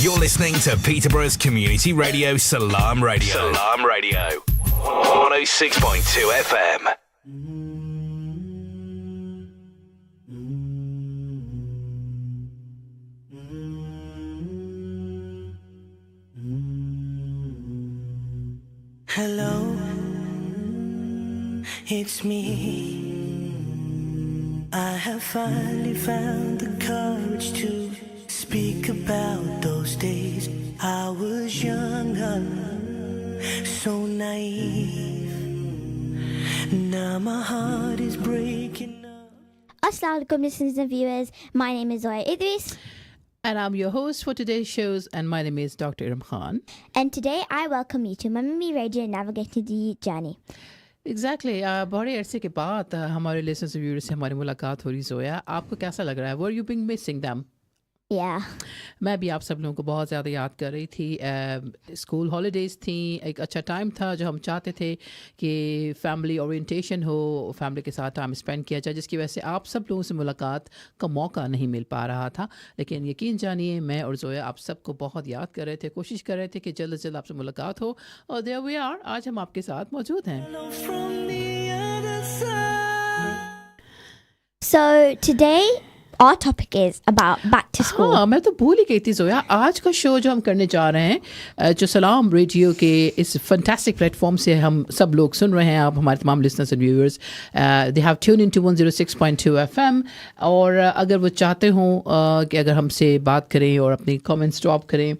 You're listening to Peterborough's community radio, Salam Radio. Salam Radio. 106.2 FM. Hello, it's me. I have finally found the courage to speak about those days I was younger, so naive. Now my heart is breaking up. Assalamu alaikum, listeners and viewers. My name is Zoya Idris. And I'm your host for today's shows, and my name is Dr. Erum. And today I welcome you to Mummy Radio Navigating the Journey. Exactly. बड़े अरसे के बाद हमारे listeners and viewers से हमारी मुलाकात हो रही ज़ोया. आपको कैसा लग रहा है? Were you being missing them? Yeah. मैं भी आप सब लोगों को बहुत ज़्यादा याद कर रही थी. स्कूल हॉलीडेज़ थी, एक अच्छा टाइम था जो हम चाहते थे कि फैमिली ओरिएंटेशन हो, फैमिली के साथ टाइम स्पेंड किया जाए, जिसकी वजह से आप सब लोगों से मुलाकात का मौका नहीं मिल पा रहा था. लेकिन यकीन जानिए, मैं और ज़ोया आप सबको बहुत याद कर रहे थे, कोशिश कर रहे थे कि जल्द से जल्द आपसे मुलाकात हो. और देयर वी आर, आज हम आपके साथ मौजूद हैं. So today our topic is about back to school. हाँ, मैं तो भूल ही गई थी ज़ोया. आज का शो जो हम करने जा रहे हैं, जो सलाम रेडियो के इस फैंटास्टिक प्लेटफॉर्म से हम सब लोग सुन रहे हैं, आप हमारे तमाम listeners and viewers, they have tune in to 106.2 FM. और अगर वो चाहते हों कि अगर हमसे बात करें और अपनी कमेंट्स ड्रॉप करें,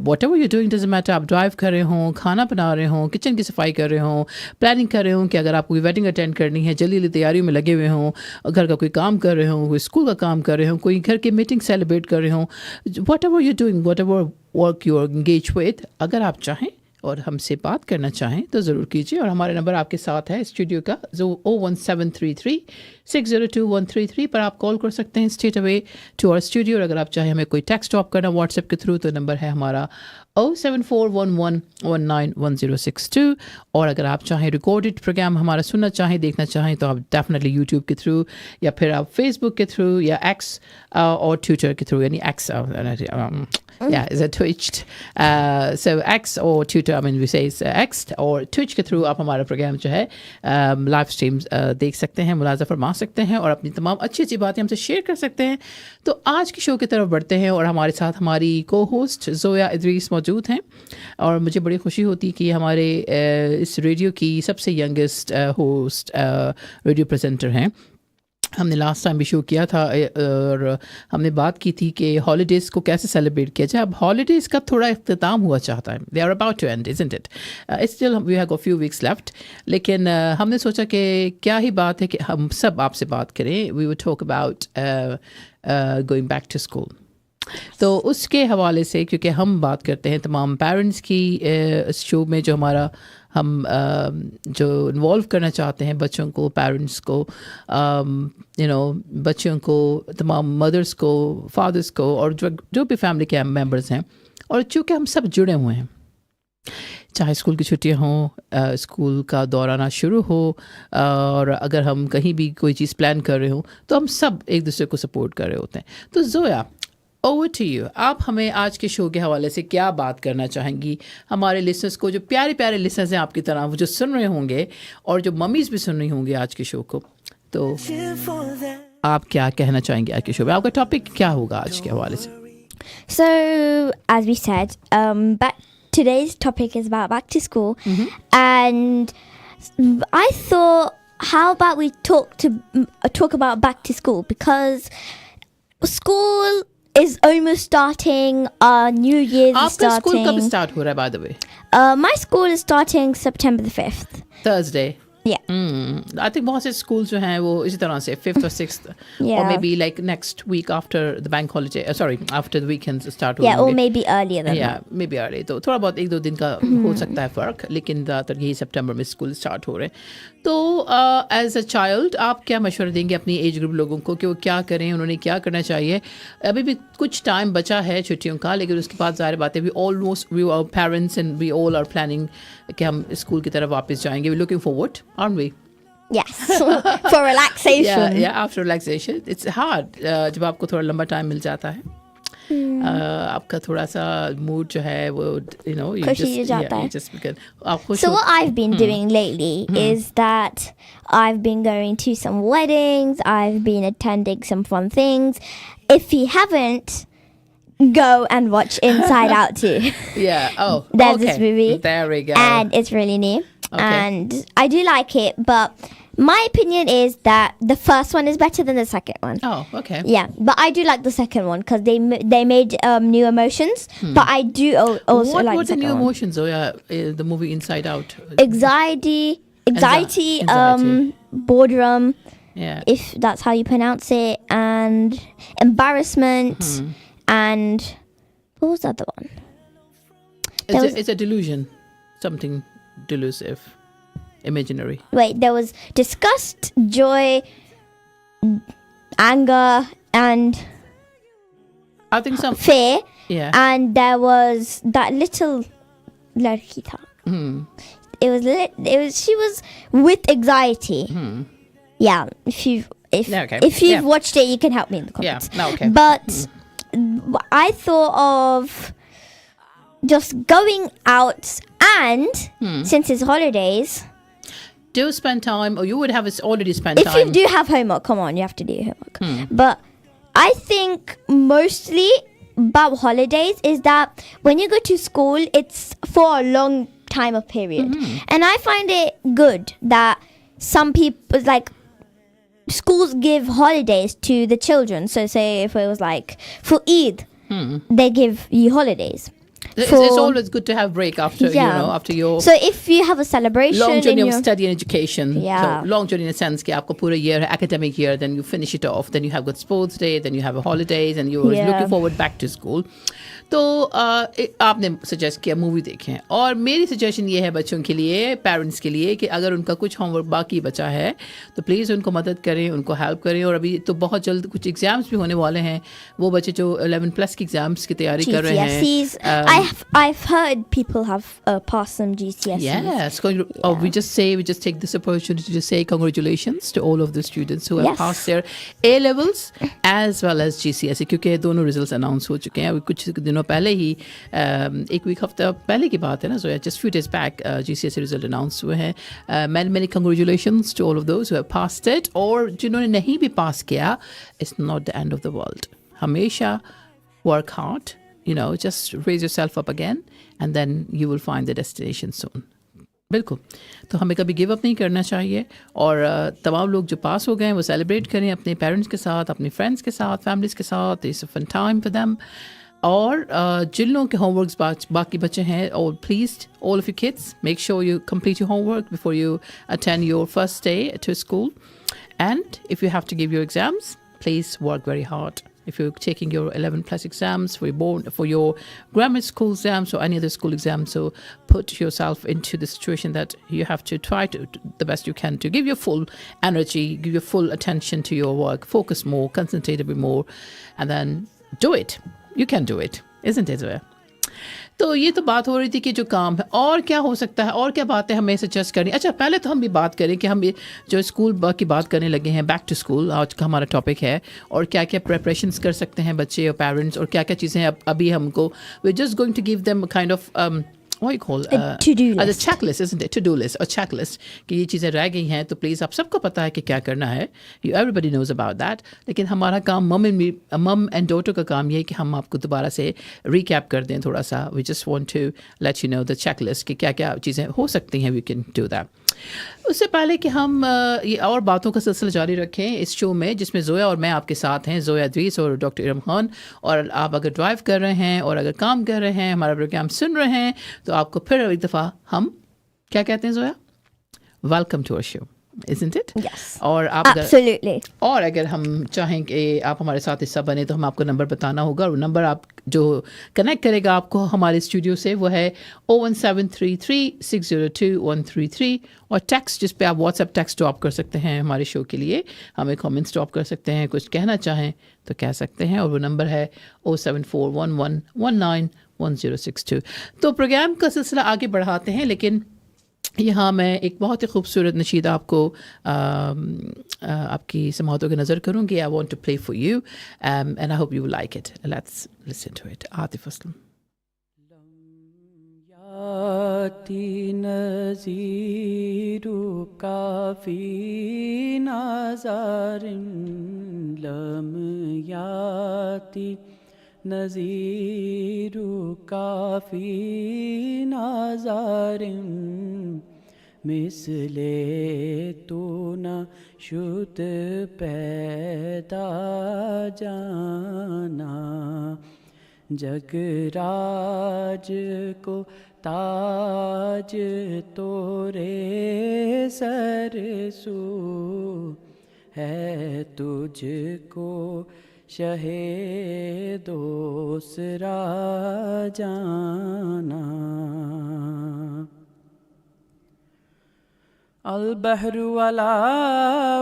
what ever you doing doesn't matter, आप ड्राइव कर रहे हों, खाना बना रहे हों, किचन की सफाई कर रहे हों, प्लानिंग कर रहे हों कि अगर आपको कोई वेडिंग अटेंड करनी है, जल्दी जल्दी तैयारियों में लगे हुए हों, घर का कोई काम कर रहे हों, कोई स्कूल का काम कर रहे हों, कोई घर की मीटिंग सेलिब्रेट कर रहे हों, whatever you doing, whatever work you are engage with, अगर आप चाहें और हमसे बात करना चाहें तो ज़रूर कीजिए. और हमारा नंबर आपके साथ है स्टूडियो का, जो 01733 602 133 पर आप कॉल कर सकते हैं straight away to our studio. और अगर आप चाहें हमें कोई टेक्स्ट ड्रॉप करना व्हाट्सएप के थ्रू, तो नंबर है हमारा 07411191062. और अगर आप चाहें रिकॉर्डेड प्रोग्राम हमारा सुनना चाहें, देखना चाहें, तो आप डेफिनेटली यूट्यूब के थ्रू या फिर आप फेसबुक के थ्रू या एक्स और ट्विटर के थ्रू, यानी x yeah, is it twitched? So X or Twitter, I mean we say it's X or Twitch के थ्रू आप हमारा प्रोग्राम जो है लाइव स्ट्रीम्स देख सकते हैं, मुलाज़ा फरमा सकते हैं और अपनी तमाम अच्छी अच्छी बातें हमसे शेयर कर सकते हैं. तो आज की शो की तरफ बढ़ते हैं और हमारे साथ हमारी को होस्ट ज़ोया इदरीस मौजूद हैं. और मुझे बड़ी खुशी होती कि हमारे इस रेडियो की सबसे यंगेस्ट होस्ट रेडियो प्रेजेंटर हैं. हमने लास्ट टाइम भी शो किया था और हमने बात की थी कि हॉलीडेज़ को कैसे सेलिब्रेट किया जाए. अब हॉलीडेज़ का थोड़ा इख्तिताम हुआ चाहता है. They are about to end, isn't it? Still we have a few weeks left. लेकिन हमने सोचा कि क्या ही बात है कि हम सब आपसे बात करें. We will talk about going back to school. तो उसके हवाले से, क्योंकि हम बात करते हैं तमाम पेरेंट्स की इस शो में, जो हमारा हम जो इन्वॉल्व करना चाहते हैं बच्चों को, पेरेंट्स को, बच्चों को, तमाम मदर्स को, फादर्स को, और जो भी फैमिली के मेम्बर्स हैं. और चूँकि हम सब जुड़े हुए हैं, चाहे स्कूल की छुट्टियां हों, स्कूल का दौराना शुरू हो, और अगर हम कहीं भी कोई चीज़ प्लान कर रहे हों, तो हम सब एक दूसरे को सपोर्ट कर रहे होते हैं. तो ज़ोया, ओवर टू यू. आप हमें आज के शो के हवाले से क्या बात करना चाहेंगी हमारे लिसनर्स को, जो प्यारे प्यारे लिसनर्स हैं आपकी तरह, वो जो सुन रहे होंगे और जो मम्मीज़ भी सुन रही होंगी आज के शो को. तो आप क्या कहना चाहेंगे आज के शो में? आपका टॉपिक क्या होगा आज के हवाले से? So as we said, today's topic is about back to school. And I thought, how about we talk about back to school, because school is almost starting, New Year's is starting. आपका school कब start हो रहा है, by the way? My school is starting September the 5th. Thursday. Yeah. I think बहुत से schools जो हैं वो इसी तरह से 5th or 6th, Yeah. or maybe like next week after the bank holiday, after the weekends start. Yeah, or maybe earlier than Yeah, that. maybe early. तो थोड़ा बहुत 1-2 दिन का हो सकता है फ़र्क, लेकिन ज़्यादातर यही सितंबर में स्कूल स्टार्ट हो रहे हैं. तो एज अ चाइल्ड आप क्या मशवरा देंगे अपनी एज ग्रुप लोगों को कि वो क्या करें, उन्होंने क्या करना चाहिए? अभी भी कुछ टाइम बचा है छुट्टियों का, लेकिन उसके बाद ज़ाहिर बात है we our parents and we all are planning कि हम स्कूल की तरफ वापस जाएंगे. We looking forward, aren't we? Yes, for relaxation. Yeah, after relaxation. It's hard जब आपको थोड़ा लंबा टाइम मिल जाता है. आपका थोड़ा सा मूड जो है वो खुशी हो जाता है. आप खुश So हो. what I've been doing lately is that I've been going to some weddings, I've been attending some fun things. If you haven't, go and watch Inside Out too. Yeah. Oh, There's okay. this movie. There we go. And it's really new. Okay. And I do like it, but my opinion is that the first one is better than the second one. Oh, okay. Yeah, but I do like the second one because they made new emotions. But I do also What like were the the second new one. emotions, Zoya? The movie Inside Out. Anxiety, Anxiety. boredom, Yeah. if that's how you pronounce it, and embarrassment, and what was the other one? It's a delusion, something delusive, imaginary. Wait, there was disgust, joy, anger, and I think some. fear, Yeah. and there was that little ladki tha. It was she was with anxiety. Yeah, if you've Yeah. watched it, you can help me in the Yeah. comments. No, okay. But I thought of just going out, and since it's holidays, Do spend time, or you would have already spent if time. you do have homework, come on, you have to do your homework. But I think mostly about holidays is that when you go to school, it's for a long time of period. And I find it good that some people, like, schools give holidays to the children. So say if it was like for Eid, they give you holidays. It's For- always good to have break after after your So if you have a celebration long journey in of your, study and education. Yeah. So long journey in the sense कि आपको पूरा year है, academic year, then you finish it off, then you have good sports day, then you have a holidays, and you're Yeah. looking forward back to school. तो आपने suggest किया movie देखें, और मेरी सजेशन ये है बच्चों के लिए, पेरेंट्स के लिए, कि अगर उनका कुछ होमवर्क बाकी बचा है तो प्लीज़ उनको मदद करें, उनको हेल्प करें. और अभी तो बहुत जल्द कुछ एग्जाम्स भी होने वाले हैं. वो बच्चे जो 11+ के एग्जाम्स की तैयारी कर रहे हैं, GCSEs. I've heard people have passed some GCSEs. yes, we just take this opportunity to say congratulations to all of the students who have Yes. passed their A levels as well as GCSE, क्योंकि दोनों results announce हो चुके हैं. अभी कुछ दिनों पहले ही, एक वीक हफ्ता पहले की बात है ना, so just few days back GCSE result announce हुए हैं. many congratulations to all of those who have passed it, और जिन्होंने नहीं भी पास किया, it's not the end of the world. हमेशा work hard, just raise yourself up again, and then you will find the destination soon. बिल्कुल. तो हमें कभी गिव अप नहीं करना चाहिए, और तमाम लोग जो पास हो गए हैं वो सेलिब्रेट करें अपने पेरेंट्स के साथ, अपने फ्रेंड्स के साथ, फैमिलीज़ के साथ. It's a fun time for them. और जिन लोगों के होमवर्क्स बाकी बचे हैं, और please all of you kids, make sure you complete your homework before you attend your first day to school. And if you have to give your exams, please work very hard. If you're taking your 11+ exams for your grammar school exams or any other school exams, so put yourself into the situation that you have to try to the best you can to give your full energy, give your full attention to your work, focus more, concentrate a bit more, and then do it. You can do it, isn't it, Zoya? तो ये तो बात हो रही थी कि जो काम है, और क्या हो सकता है, और क्या बातें हमें सजेस्ट करनी. अच्छा, पहले तो हम भी बात करें कि हम जो स्कूल की बात करने लगे हैं, बैक टू स्कूल आज का हमारा टॉपिक है, और क्या क्या प्रेपरेशंस कर सकते हैं बच्चे और पेरेंट्स, और क्या क्या चीज़ें अभी हमको, we just going to give them kind of what you call to-do as a list. checklist, isn't it? To-do list or checklist, कि ये चीज़ें रह गई हैं, तो प्लीज़ आप सबको पता है कि क्या करना है. Everybody knows about that. लेकिन हमारा काम मम एंड डॉटर का काम ये है कि हम आपको दोबारा से रिकैप कर दें थोड़ा सा. We just want to let you know the checklist कि क्या क्या चीज़ें हो सकती हैं. We can do that. उससे पहले कि हम ये और बातों का सिलसिला जारी रखें इस शो में, जिसमें जोया और मैं आपके साथ हैं, जोया द्वीस और डॉक्टर इरम खान. और आप अगर ड्राइव कर रहे हैं और अगर काम कर रहे हैं, हमारा प्रोग्राम सुन रहे हैं, तो आपको फिर एक दफ़ा हम क्या कहते हैं Zoya, welcome to our show, isn't it? Yes. और आप Absolutely. और अगर हम चाहें कि आप हमारे साथ हिस्सा बने, तो हम आपको नंबर बताना होगा, और नंबर आप जो कनेक्ट करेगा आपको हमारे स्टूडियो से वो है 01733602133. और टेक्स्ट, जिस पे आप व्हाट्सएप टेक्स्ट ड्रॉप कर सकते हैं हमारे शो के लिए, हमें कमेंट्स ड्रॉप कर सकते हैं, कुछ कहना चाहें तो कह सकते हैं, और वो नंबर है 07411191062. तो प्रोग्राम का सिलसिला आगे बढ़ाते हैं, लेकिन यहाँ मैं एक बहुत ही खूबसूरत नशीदा आपको آپ کی سماعتوں کی نظر کروں گی. I want to play for you and I hope you will like it. Let's listen to it. Atif Aslam. یاتی نظیر کافی نظر لم یاتی نظیر کافی نظر مثل تو نہ شد پیدا جانا جگ راج کو تاج تورے سر سو ہے تجھ کو شہ دوسرا جانا البحر ولا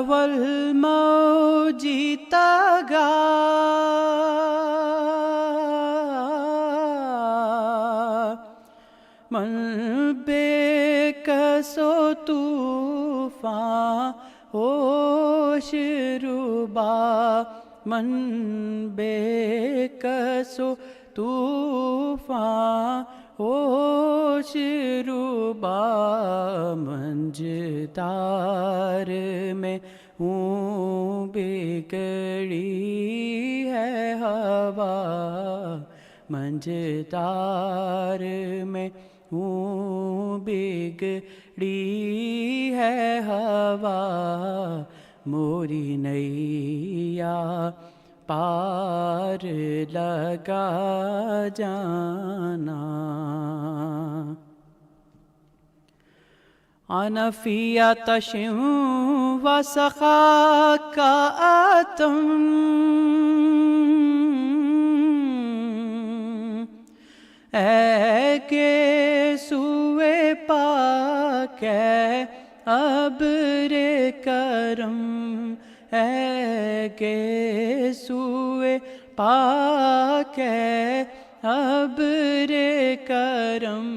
والموج تگا من بے کس و طوفان ہوش ربا من بے کس و طوفان ہوش ربا منجدار میں ہوں بگڑی ہے ہوا منجدار میں ہوں بگڑی ہے ہوا موری نیا پار لگا جانا انا فی آتش و سخا کا آتم اے کہ سوئے پاک ہے ابر کرم اے کہ سوئے پاک ہے ابر کرم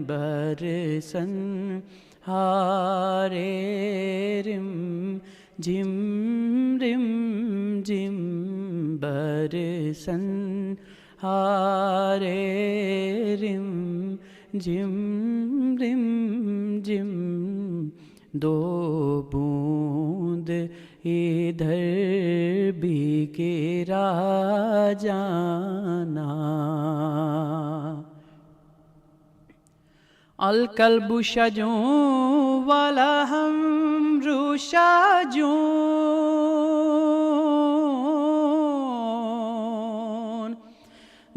برسن ہارے رم جم رم جم برسن ہارے رم جم رم جم دو بوند ادھر بھی گرا جانا القلب شجوں والا ہم شجوں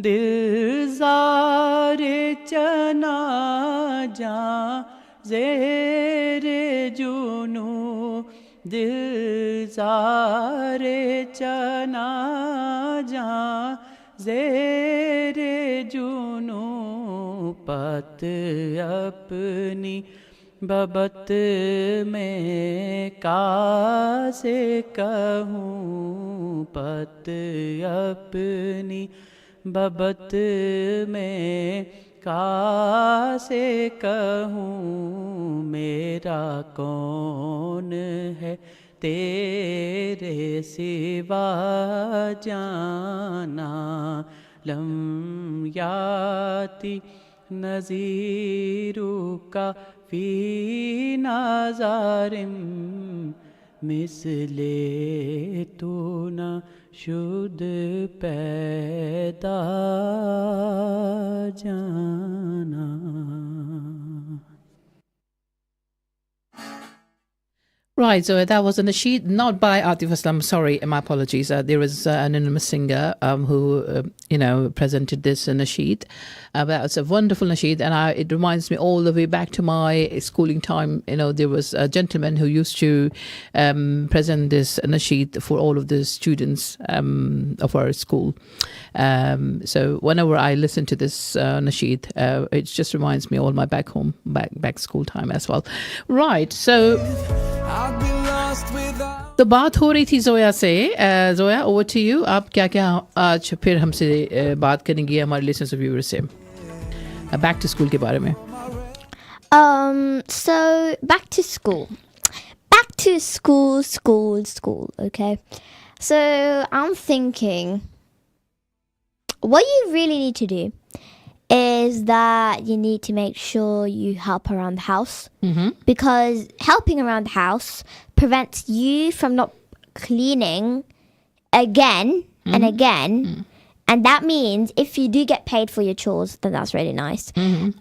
دل زار چنا جاں زیر جنوں دل زار چنا جاں زیر جنوں پت اپنی ببت میں کا سے کہوں پت اپنی ببت میں کا سے کہوں میرا کون ہے تیرے سوا جانا لم یاتی نظیرو کا فی نظارم مثل تو نہ شد پیدا جانا. Right, so that was a nasheed, not by Atif Aslam, sorry, my apologies. There was an anonymous singer who, presented this nasheed. But it's a wonderful nasheed, and it reminds me all the way back to my schooling time. There was a gentleman who used to present this nasheed for all of the students of our school. So whenever I listen to this nasheed, it just reminds me all my back home, back school time as well. Right, so... تو بات ہو رہی تھی زویا سے. Zoya over to you. آپ کیا کیا آج پھر ہم سے بات کریں گی ہمارے لسنرز ویور سے بیک ٹو اسکول کے بارے میں. So back to to school, okay? So I'm thinking, what you really need to do is that you need to make sure you help around the house, because helping around the house prevents you from not cleaning again and again. And that means if you do get paid for your chores, then that's really nice. If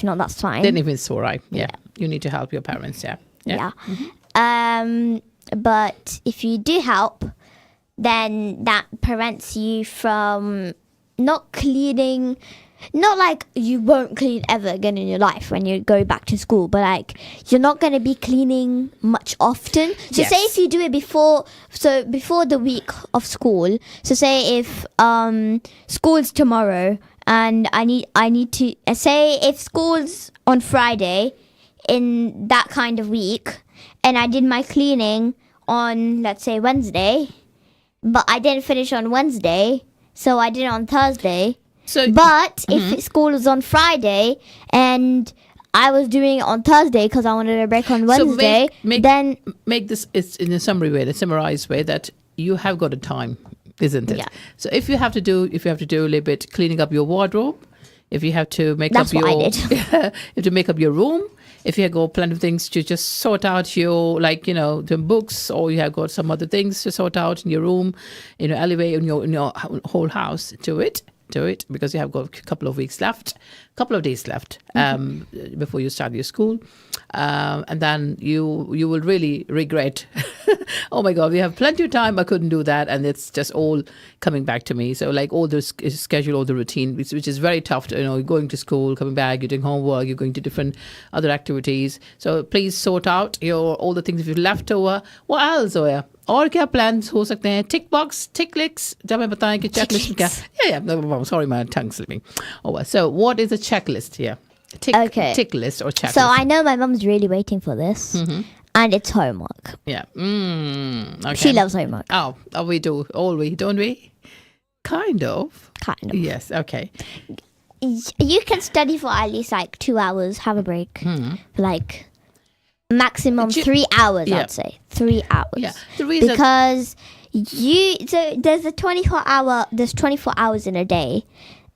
not, that's fine. Then it's all right. Yeah. You need to help your parents. Yeah. But if you do help, then that prevents you from not cleaning. Not like you won't clean ever again in your life when you go back to school, but like you're not going to be cleaning much often. So say if you do it before the week of school. So say if school's tomorrow and I need to say if school's on Friday in that kind of week, and I did my cleaning on, let's say, Wednesday, but I didn't finish on Wednesday, so I did it on Thursday. But if school was on Friday and I was doing it on Thursday because I wanted a break on Wednesday, then make this in a summarized way that you have got a time, isn't it? Yeah. So if you have to do a little bit cleaning up your wardrobe, if you have to make That's up what your I did. you have to make up your room, if you have got plenty of things to just sort out your, the books, or you have got some other things to sort out in your room, alleyway, in your whole house, do it, because you have got a couple of days left before you start your school, and then you will really regret. Oh my God, we have plenty of time, I couldn't do that, and it's just all coming back to me. So like all the schedule, all the routine, which is very tough to, you're going to school, coming back, you're doing homework, you're going to different other activities. So please sort out all the things if you've left over. What else, Zoya? और क्या plans हो सकते हैं? Tick box, tick licks. जब मैं बताएं कि checklist में क्या? Yeah. No, sorry, my tongue's slipping. Oh, so what is a checklist? Yeah. Tick list or checklist. So I know my mum's really waiting for this, and it's homework. Yeah. Okay. She loves homework. Oh, we do. All we, don't we? Kind of. Yes. Okay. You can study for at least like 2 hours, have a break, for like maximum 3 hours. I'd say 3 hours. Yeah. The reason because there's 24 hours in a day.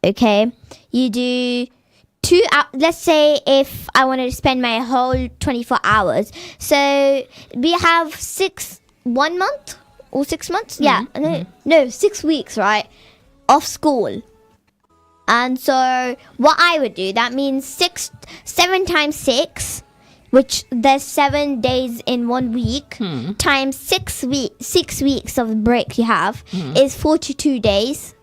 Okay, you do 2 hours. Let's say if I wanted to spend my whole 24 hours, so we have 1 month or 6 months. No, 6 weeks, right, off school. And so what I would do, that means 7 times 6, which there's 7 days in 1 week, times 6 weeks of break you have, is 42 days.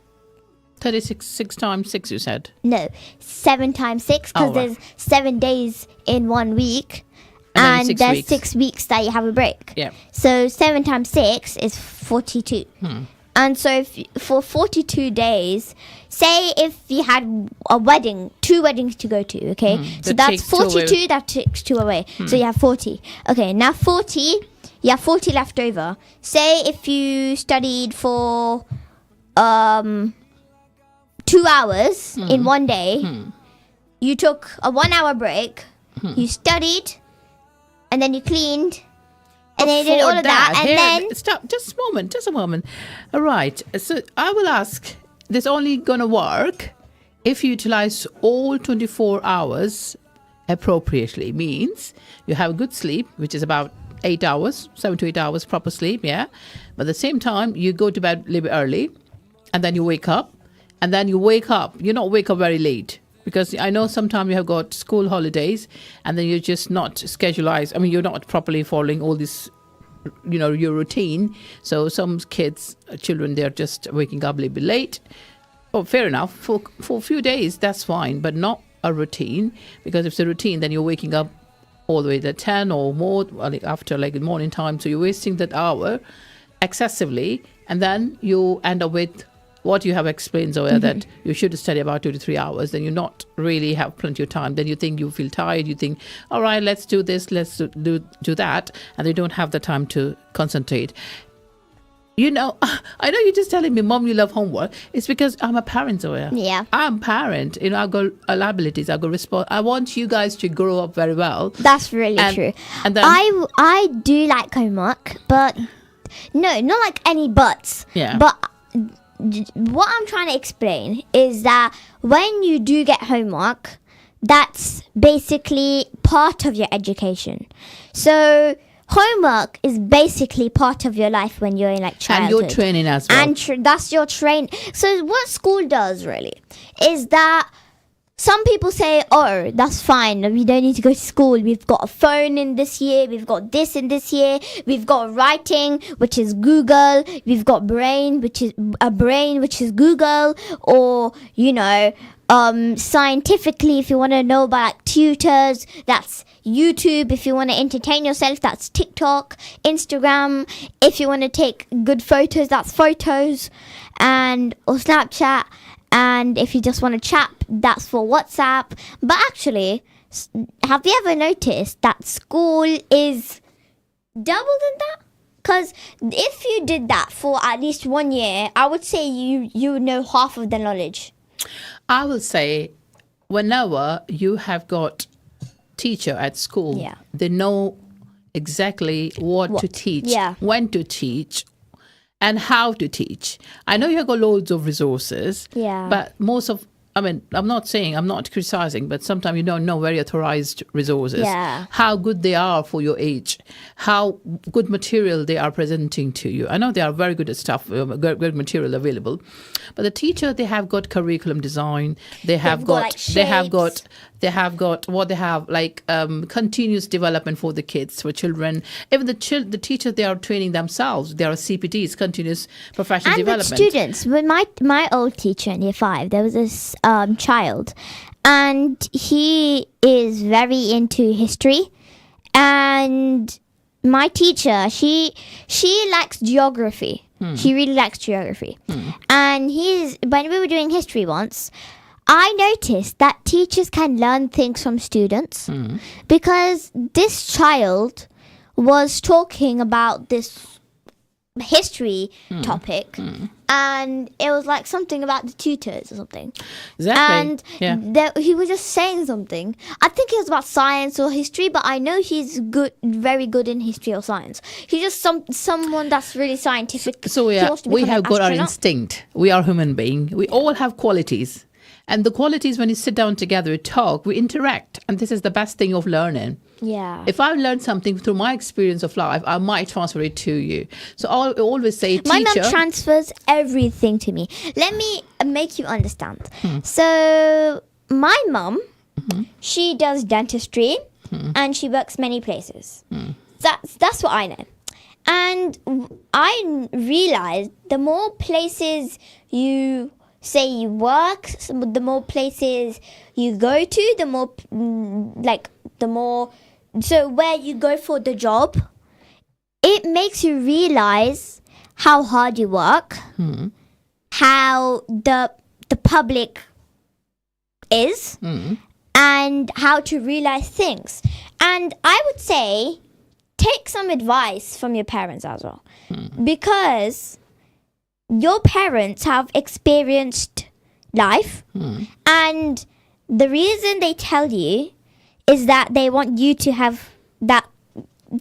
36 times 6, you said? No, 7 times 6, because there's 7 days in 1 week, and there's weeks. 6 weeks that you have a break. Yeah. So 7 times 6 is 42. And so for 42 days, say if you had a wedding, 2 weddings to go to, okay? So that's 42, that takes 2 away. So you have 40. Okay, now 40, you have 40 left over. Say if you studied for 2 hours in 1 day, you took a 1 hour break, you studied, and then you cleaned, and then you did all of that, and then... Stop, just a moment. All right, so I will ask, this only going to work if you utilize all 24 hours appropriately. Means you have good sleep, which is about 8 hours, 7 to 8 hours proper sleep, yeah? But at the same time, you go to bed a little bit early, and then you wake up, and then you not wake up very late. Because I know sometimes you have got school holidays and then you're just not schedulized. I mean, you're not properly following all this, your routine. So some children, they're just waking up a little bit late. Oh, fair enough. For a few days, that's fine, but not a routine. Because if it's a routine, then you're waking up all the way to 10 or more after like morning time. So you're wasting that hour excessively. And then you end up with what you have explained, Zoya, that you should study about 2 to 3 hours, then you not really have plenty of time. Then you think you feel tired, you think, all right, let's do this, let's do that, and they don't have the time to concentrate. You know, I know you're just telling me, Mom, you love homework. It's because I'm a parent, Zoya. Yeah. I'm a parent. You know, I've got liabilities. I've got I want you guys to grow up very well. That's really true. And then, I do like homework, but no, not like any buts. Yeah. But what I'm trying to explain is that when you do get homework, that's basically part of your education. So homework is basically part of your life when you're in like childhood. and your training as well. And that's your train. So what school does really is that some people say, oh, that's fine, we don't need to go to school, we've got a phone in this year, we've got this in this year, we've got writing, which is Google, we've got brain, which is Google, or scientifically, if you want to know about like tutors, that's YouTube. If you want to entertain yourself, that's TikTok. Instagram, if you want to take good photos, that's photos, or Snapchat. And if you just want to chat, that's for WhatsApp. But actually, have you ever noticed that school is double than that? Because if you did that for at least 1 year, I would say you know half of the knowledge. I will say, whenever you have got teacher at school, Yeah. they know exactly what to teach, Yeah. when to teach, and how to teach. I know you've got loads of resources, Yeah. but I'm not criticizing, but sometimes you don't know very authorized resources, Yeah. how good they are for your age, how good material they are presenting to you. I know they are very good at stuff, good material available, but the teacher, they have got curriculum design, they have got continuous development for the kids, for children. Even the teachers, they are training themselves. They are CPTs, continuous professional And development. with students, with my old teacher in year 5, there was this child, and he is very into history, and my teacher, she likes geography. She really likes geography. And when we were doing history once, I noticed that teachers can learn things from students, because this child was talking about this history topic, and it was like something about the tutors or something. Exactly. And he was just saying something. I think it was about science or history, but I know he's very good in history or science. He's just someone that's really scientific. So He wants to we become have an got our astronaut. instinct. We are human beings. We all have qualities. And the qualities, when you sit down together, we talk, we interact. And this is the best thing of learning. Yeah. If I've learned something through my experience of life, I might transfer it to you. So I always say, My teacher. mum transfers everything to me. Let me make you understand. So my mum, she does dentistry, and she works many places. That's what I know. And I realized the more places you say you work, the more places you go to, the more so where you go for the job, it makes you realize how hard you work, how the public is, and how to realize things. And I would say take some advice from your parents as well, because your parents have experienced life, and the reason they tell you is that they want you to have that,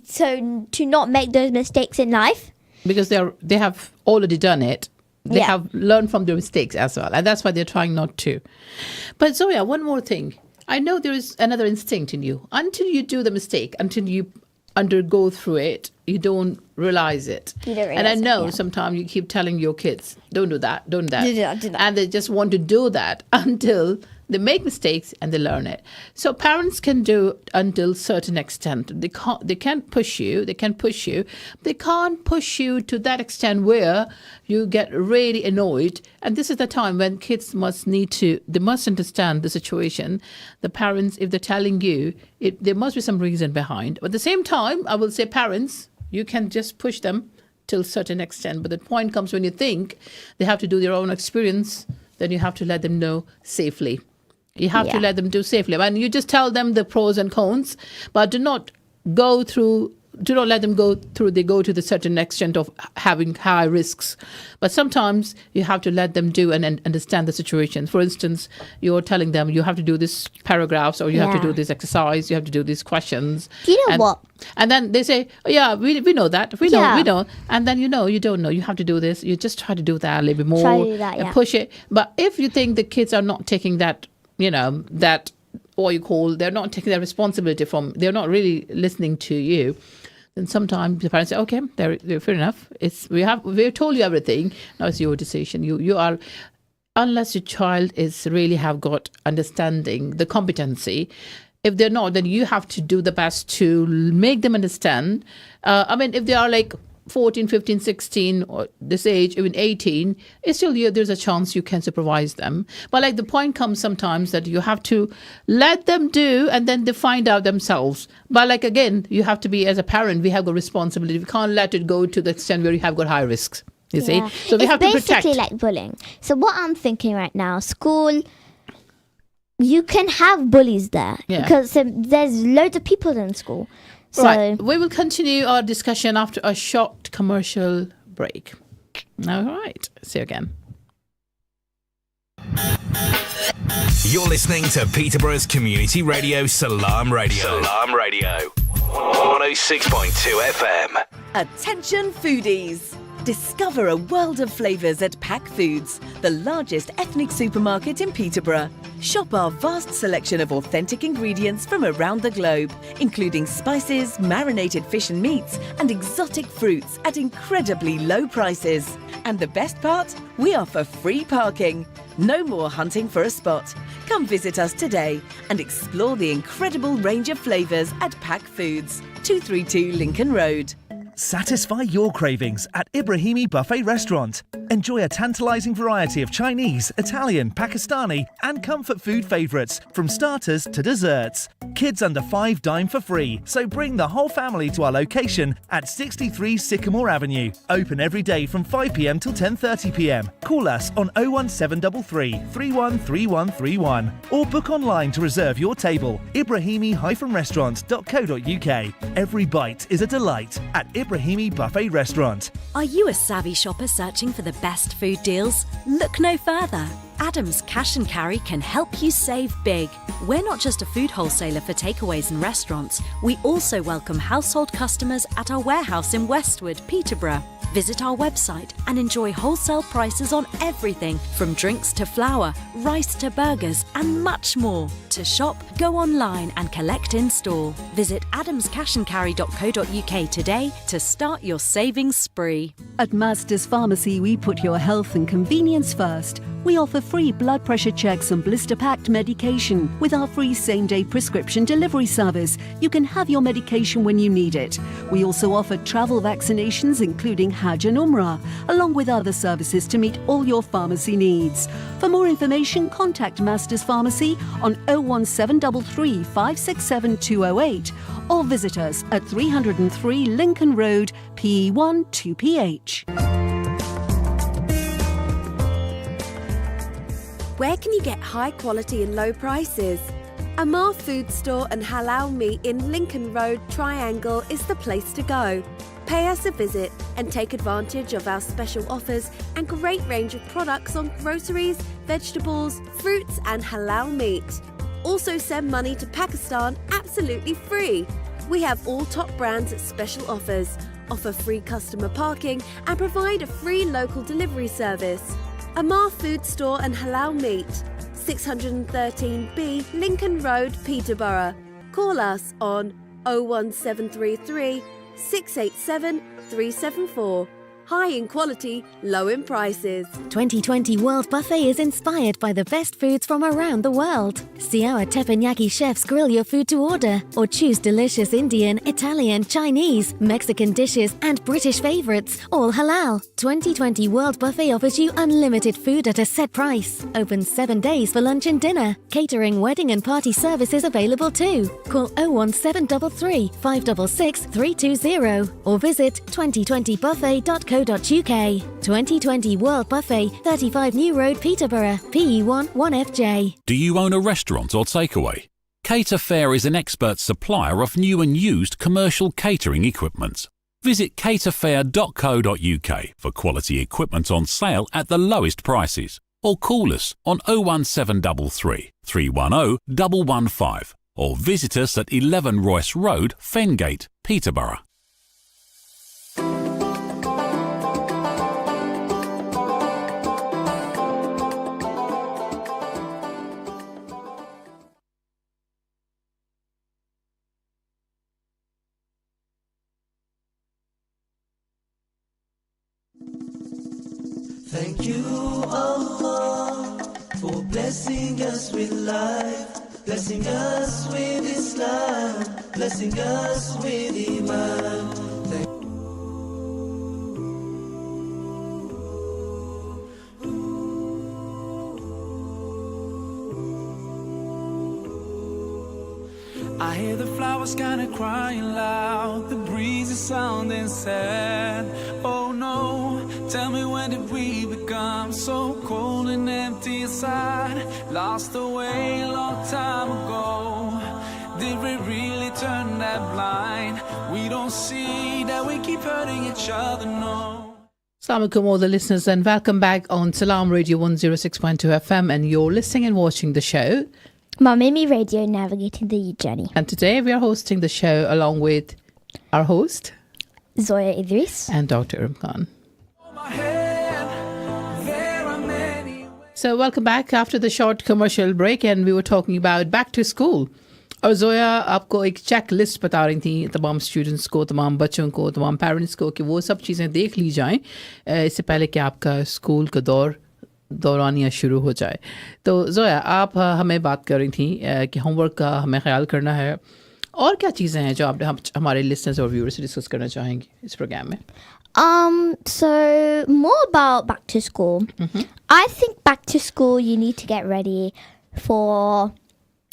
so to not make those mistakes in life. Because they have already done it. They Yeah. have learned from their mistakes as well. And that's why they're trying not to. But Zoya, one more thing. I know there is another instinct in you. Until you do the mistake, until you undergo through it, you don't realize it. You don't And I realize it, know yeah. sometimes you keep telling your kids, don't do that, don't do that. Do that. And they just want to do that until they make mistakes and they learn it. So parents can do until certain extent. They can push you. They can't push you to that extent where you get really annoyed. And this is the time when kids must understand the situation. The parents, if they're telling you, there must be some reason behind. But at the same time, I will say parents, you can just push them till a certain extent. But the point comes when you think they have to do their own experience, then you have to let them know safely. You have to Yeah. let them do safely. And you just tell them the pros and cons, but do not go through do not let them go to the certain extent of having high risks. But sometimes you have to let them do and understand the situation. For instance, you're telling them you have to do this paragraphs, or you have to do this exercise, you have to do these questions. Do you know what? And then they say, oh, yeah, we know that. We know. And then you don't know. You have to do this. You just try to do that a little bit more. Try to do that, and push it. But if you think the kids are not taking that, that what you call, they're not taking their responsibility they're not really listening to you, then sometimes the parents say, okay, they're fair enough. We've told you everything. Now it's your decision. You are, unless your child is really have got understanding, the competency. If they're not, then you have to do the best to make them understand. If they are like 14, 15, 16, or this age, even 18, it's still there's a chance you can supervise them. But like the point comes sometimes that you have to let them do, and then they find out themselves. But like again, you have to be, as a parent, we have got responsibility. We can't let it go to the extent where you have got high risks. You see, so we have to protect. It's basically like bullying. So what I'm thinking right now, school, you can have bullies there because there's loads of people in school. So, right. We will continue our discussion after a short commercial break. All right. See you again. You're listening to Peterborough's community radio, Salam Radio. Salam Radio. 106.2 FM. Attention foodies! Discover a world of flavours at Pack Foods, the largest ethnic supermarket in Peterborough. Shop our vast selection of authentic ingredients from around the globe, including spices, marinated fish and meats, and exotic fruits at incredibly low prices. And the best part? We offer free parking. No more hunting for a spot. Come visit us today and explore the incredible range of flavours at Pack Foods, 232 Lincoln Road. Satisfy your cravings at Ibrahimi Buffet Restaurant. Enjoy a tantalizing variety of Chinese, Italian, Pakistani and comfort food favourites, from starters to desserts. Kids under 5 dine for free, so bring the whole family to our location at 63 Sycamore Avenue. Open every day from 5 p.m. till 10:30 p.m. Call us on 01733 313131 or book online to reserve your table. Ibrahimi-restaurant.co.uk. Every bite is a delight at Ibrahimi Buffet Restaurant. Are you a savvy shopper searching for the best food deals? Look no further. Adams Cash and Carry can help you save big. We're not just a food wholesaler for takeaways and restaurants. We also welcome household customers at our warehouse in Westwood, Peterborough. Visit our website and enjoy wholesale prices on everything from drinks to flour, rice to burgers and much more. To shop, go online and collect in store. Visit adamscashandcarry.co.uk today to start your savings spree. At Master's Pharmacy, we put your health and convenience first. We offer free blood pressure checks and blister-packed medication. With our free same-day prescription delivery service, you can have your medication when you need it. We also offer travel vaccinations, including Hajj and Umrah, along with other services to meet all your pharmacy needs. For more information, contact Master's Pharmacy on 01733 567 208 or visit us at 303 Lincoln Road, PE1 2PH. Where can you get high quality and low prices? Amar Food Store and Halal Meat in Lincoln Road Triangle is the place to go. Pay us a visit and take advantage of our special offers and great range of products on groceries, vegetables, fruits and halal meat. Also send money to Pakistan absolutely free. We have all top brands at special offers, offer free customer parking and provide a free local delivery service. Amar Food Store and Halal Meat, 613B Lincoln Road, Peterborough. Call us on 01733 687 374. High in quality, low in prices. 2020 World Buffet is inspired by the best foods from around the world. See our teppanyaki chefs grill your food to order, or choose delicious Indian, Italian, Chinese, Mexican dishes and British favourites, all halal. 2020 World Buffet offers you unlimited food at a set price. Open 7 days for lunch and dinner. Catering, wedding and party services available too. Call 01733 566 320 or visit 2020buffet.co.uk. 2020 World Buffet, 35 New Road, Peterborough, PE1 1FJ. Do you own a restaurant or takeaway? Caterfair is an expert supplier of new and used commercial catering equipment. Visit caterfair.co.uk for quality equipment on sale at the lowest prices, or call us on 01733 310 115 or visit us at 11 Royce Road, Fengate, Peterborough. Thank you, Allah, for blessing us with life, blessing us with Islam, blessing us with Iman. I hear the flowers kinda crying loud, the breeze is sounding sad. Oh no, tell me when did we become so cold and empty inside? Lost away a long time ago. Did we really turn that blind? We don't see that we keep hurting each other, no. Assalamu alaikum all the listeners and welcome back on Salam Radio 106.2 FM, and you're listening and watching the show Mummy Radio, navigating the journey. And today we are hosting the show along with our host Zoya Idris and Dr. Erum Khan. So welcome back after the short commercial break, and we were talking about back to school. और जोया आपको एक check list बता रही थी तमाम students को, तमाम बच्चों को, तमाम पेरेंट्स को कि वो सब चीज़ें देख ली जाएं इससे पहले कि आपका स्कूल का दौरानिया शुरू हो जाए. तो जोया आप हमें बात कर रही थी कि होमवर्क का हमें ख्याल करना है, और क्या चीज़ें हैं जो आप हमारे लिसनर्स और व्यूअर्स से डिस्कस करना चाहेंगे इस प्रोग्राम में? So more about back to school. I think back to school you need to get ready for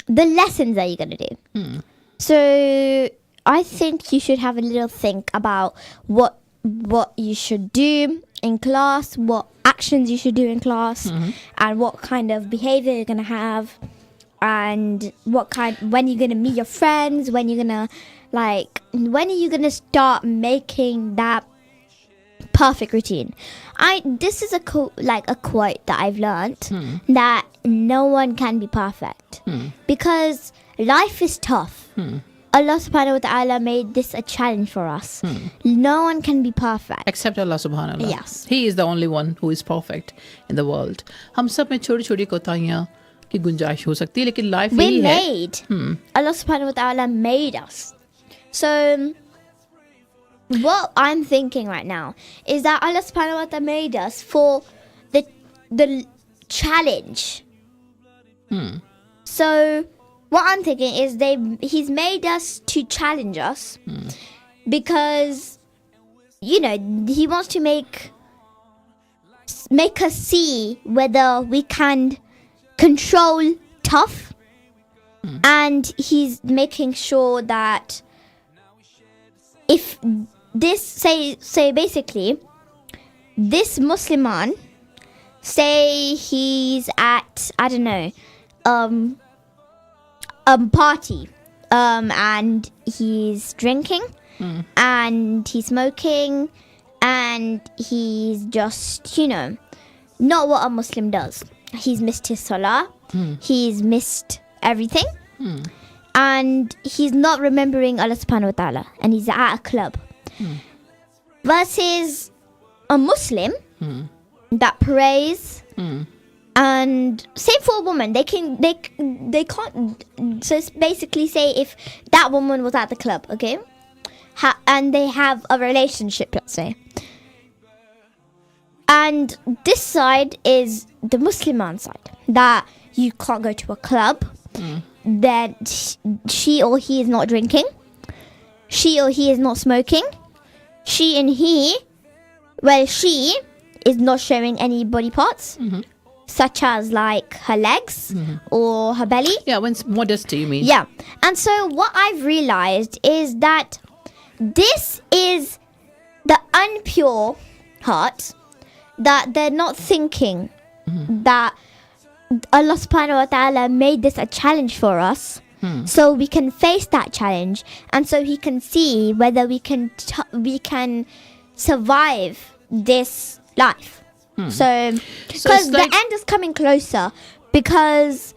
the lessons that you're going to do. So I think you should have a little think about what you should do in class, what actions you should do in class, and what kind of behavior you're going to have, and when you're going to meet your friends, when are you going to start making that perfect routine. This is a quote that I've learnt, that no one can be perfect because life is tough. Allah subhanahu wa ta'ala made this a challenge for us. No one can be perfect except Allah subhanahu wa ta'ala. Yes, He is the only one who is perfect in the world. हम सब में छोटी-छोटी कोताहियां की गुंजाइश हो सकती है, लेकिन life we made. Allah subhanahu wa ta'ala made us. So what I'm thinking right now is that Allah subhanahu wa ta'ala made us for the challenge. So what I'm thinking is He's made us to challenge us because He wants to make us see whether we can control tough, and He's making sure that if this say basically this Muslim man, say he's at a party and he's drinking and he's smoking and he's just not what a Muslim does. He's missed his salah, he's missed everything, and he's not remembering Allah subhanahu wa ta'ala, and he's at a club. Versus a Muslim that prays, and same for a woman, they can't. So it's basically say if that woman was at the club, okay, and they have a relationship, let's say, and this side is the Muslim man side, that you can't go to a club, that she or he is not drinking, she or he is not smoking, she is not showing any body parts, such as like her legs or her belly. Yeah, when modesty, you mean? Yeah. And so what I've realized is that this is the unpure heart, that they're not thinking that Allah subhanahu wa ta'ala made this a challenge for us so we can face that challenge, and so he can see whether we can survive this life. So because the end is coming closer, because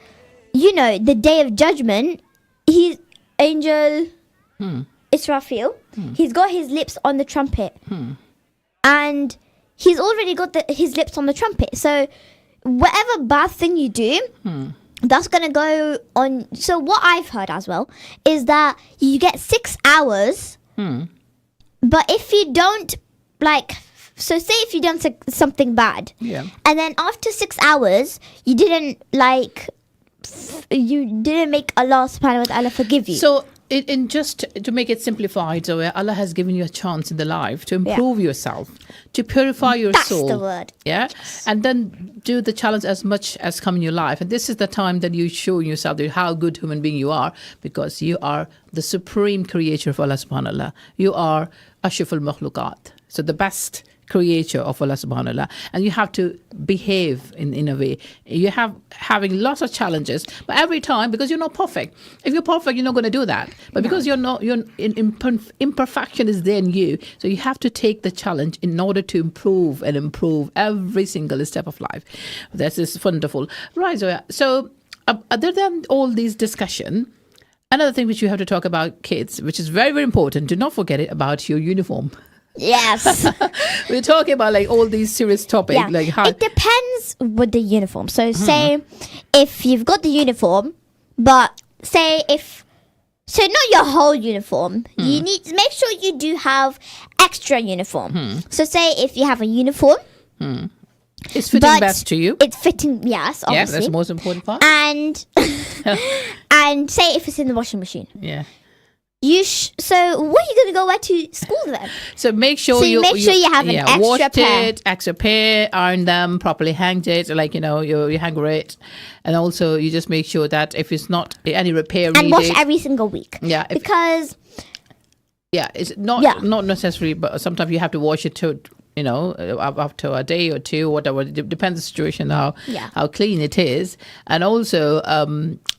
the day of judgment, he's angel Israfil, he's got his lips on the trumpet, and he's already got his lips on the trumpet. So whatever bad thing you do, that's going to go on. So what I've heard as well is that you get 6 hours, but if you don't, so say if you done something bad, and then after 6 hours, you didn't make Allah subhanahu wa ta'ala forgive you. So in just to make it simplified, so Allah has given you a chance in the life to improve yourself, to purify your soul. That's the word. Yeah. And then do the challenge as much as come in your life. And this is the time that you show yourself how good human being you are, because you are the supreme creator of Allah subhanahu wa ta'ala. You are Ashraful Makhluqat. So the best creator of Allah subhanahu wa ta'ala, and you have to behave in a way. You have having lots of challenges, but every time, because you're not perfect. If you're perfect, you're not going to do that. But because imperfection is there in you, so you have to take the challenge in order to improve every single step of life. That is wonderful, right, Zoya? So other than all these discussion, another thing which you have to talk about, kids, which is very, very important, do not forget it about your uniform. Yes. We're talking about all these serious topics. Yeah. It depends with the uniform. So say if you've got the uniform, but not your whole uniform, you need to make sure you do have extra uniform. So say if you have a uniform, it's fitting best to you. It's fitting, yes, obviously. Yeah, that's the most important part. And and say if it's in the washing machine. Yeah. So what are you going to go wear to school then? So make sure you have an extra pair. Extra pair, iron them properly, hang it you hang it, and also you just make sure that if it's not any repair and wash every single week. Yeah, because it's not necessary, but sometimes you have to wash it too. After a day or two, whatever. It depends on the situation, how clean it is. And also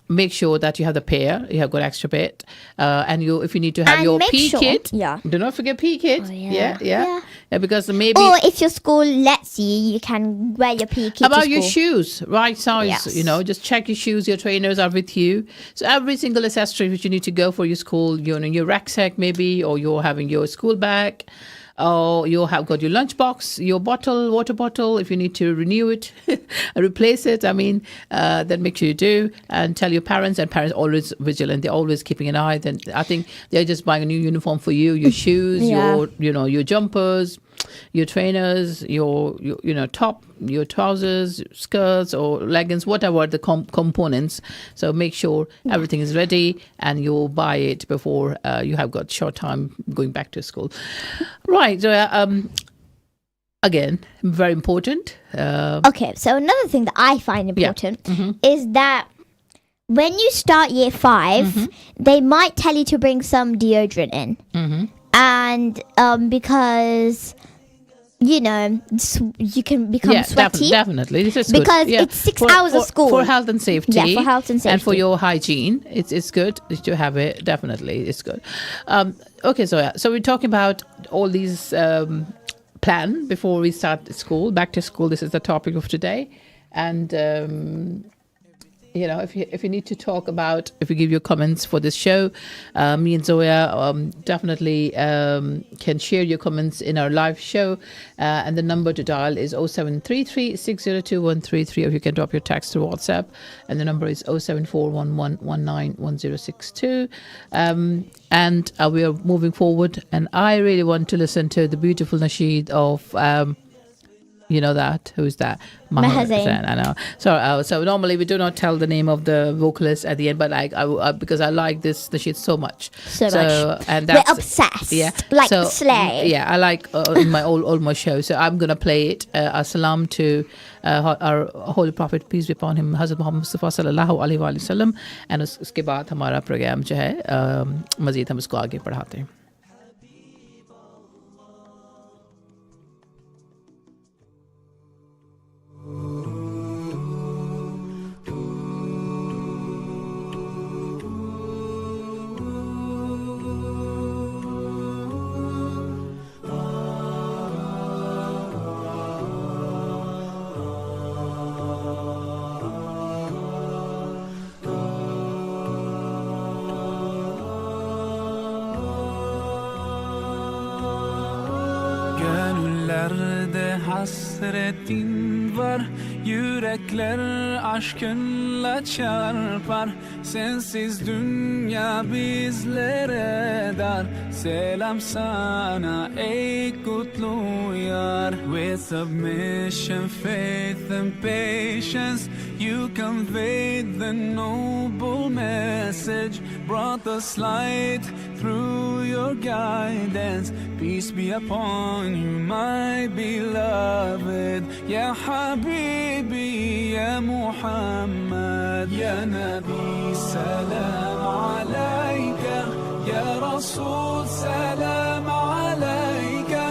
make sure that you have the pair, you have got extra bit. And if you need to have your PE kit, do not forget PE kit. Oh, yeah, because maybe... Or if your school lets you can wear your PE kit to about school. your shoes, right size, Yes. Just check your shoes, your trainers are with you. So every single accessory which you need to go for your school, your rucksack maybe, or you're having your school bag, or you have got your lunchbox, your water bottle, if you need to renew it, replace it, then make sure you do, and tell your parents, and parents always vigilant, they're always keeping an eye. Then I think they're just buying a new uniform for you, your shoes, your jumpers, your trainers, your top, your trousers, skirts or leggings, whatever the components. So make sure everything is ready, and you'll buy it before you have got short time going back to school. Right. So again, very important. Okay. So another thing that I find important is that when you start year 5, they might tell you to bring some deodorant in, and because you can become sweaty. Definitely. This is because good. it's 6 hours of school. For health and safety. Yeah, for health and safety. And for your hygiene. It's good to have it. Definitely. It's good. Okay, so we're talking about all these plan before we start school. Back to school, this is the topic of today. And... if you need to talk about, if you give your comments for this show, me and Zoya definitely can share your comments in our live show. And the number to dial is 0733 602 133, or you can drop your text through WhatsApp. And the number is 07411191062. And we are moving forward. And I really want to listen to the beautiful nasheed of... who's that? Maher Zain. I know. So normally we do not tell the name of the vocalist at the end, but because I like this the shit so much. So much. And that's, we're obsessed. Yeah. Like Slay. Yeah, I like in my almost show. So I'm gonna play it. As-salam to our holy prophet, peace be upon him, Hazrat Muhammad Mustafa sallallahu alaihi wasallam. And उसके बाद हमारा programme जो है मज़ीद हम इसको आगे बढ़ाते हैं. yerde hasretin var. Yürekler aşkınla çarpar. Sensiz dünya bizlere dar. Selam sana ey kutlu yar. With submission, faith and patience, you conveyed the noble message, brought us light through your guidance. Peace be upon you, my beloved. Ya Habibi, Ya Muhammad, Ya Nabi, salam alayka. Ya Rasul, salam alayka.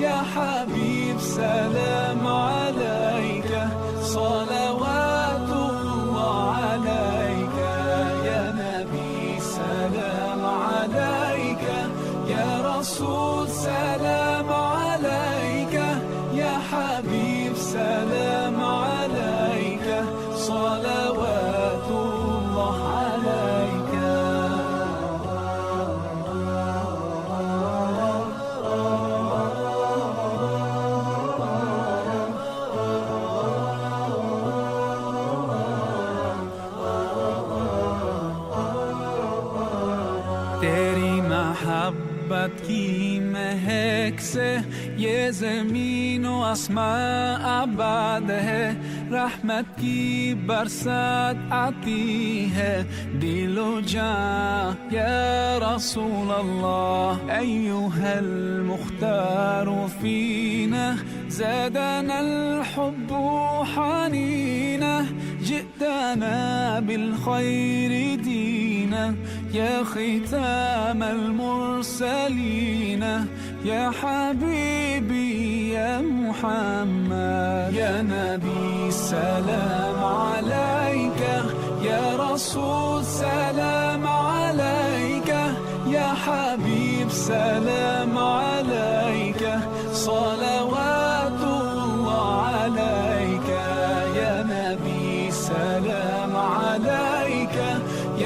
Ya Habib, salam alayka. Salawatullah alayka. Ya Nabi, salam alayka. Ya Rasul, salam alayka. Ya Habib, salam alayka. Salawatullah alayka. तेरी मोहब्बत की महक से ये ज़मीन व आसमां आबाद है. रहमत की बरसात आती है दिलो जां या रसूल अल्लाह. أيها المختار فينا زادنا الحب حنينا. جئتنا بالخير دينا يا ختام المرسلين. يا حبيبي يا محمد يا نبي سلام عليك. يا رسول سلام عليك. يا حبيب سلام عليك. صلوات الله عليك. يا نبي سلام عليك.